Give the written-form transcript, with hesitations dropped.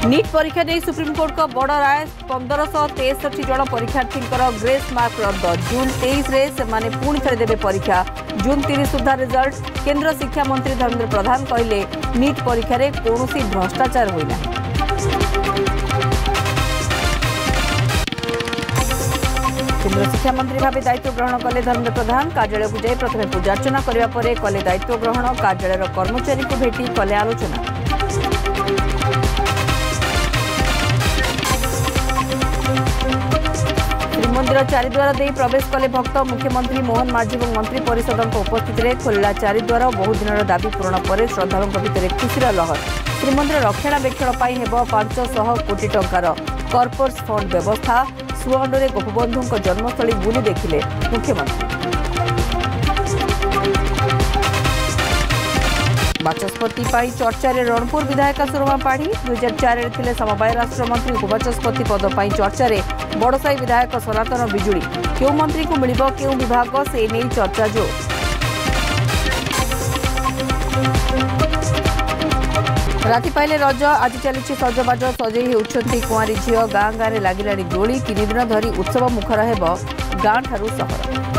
NEET परीक्षा नहीं supreme court का बड़ राय 1563 जन परीक्षार्थी ग्रेस मार्क रद्द जून 23 से पुणी थे देवे परीक्षा जून 30 सुधा रिजल्ट केंद्र शिक्षा मंत्री धर्मेंद्र प्रधान कहले नीट परीक्षा रे कौनसी भ्रष्टाचार होइना। केंद्र शिक्षा मंत्री भाव दायित्व ग्रहण कले धर्मेंद्र प्रधान कार्यालय को जाई प्रथम पूजार्चना करने पर कले दायित्व ग्रहण कार्यालय कर्मचारी को भेटी कले आलोचना। श्रीमंदिर चारिद्वार दे प्रवेश कले भक्त मुख्यमंत्री मोहन माझी और मंत्री परिषद उपस्थित में खोलला चारिद्वार बहु दिन दाबी पूरण पर श्रद्धालुओं भितर खुशीर लहर। श्रीमंदिर रक्षणाबेक्षण 500 कोटी टंकार कॉर्पोरेट फंड व्यवस्था सुअंडे गोपबंधु जन्मस्थली बुली देखिले मुख्यमंत्री। बाचस्पति चर्चा रणपुर विधायक सुरमा पाढ़ी 2004 थे समवाय राष्ट्रमंत्री उपबाचस्पति पद पर चर्चा बड़साई विधायक सनातन बिजुली क्यों मंत्री को मिलिबो क्यों विभाग से नहीं चर्चा जो। राति पाइले रज आज चली सजबाज सजई होउछंती कुआरी झील गाँ गाँव लगिलाणी दोली 3 दिन धरी उत्सव मुखर हेब गाँ ठारू सहर।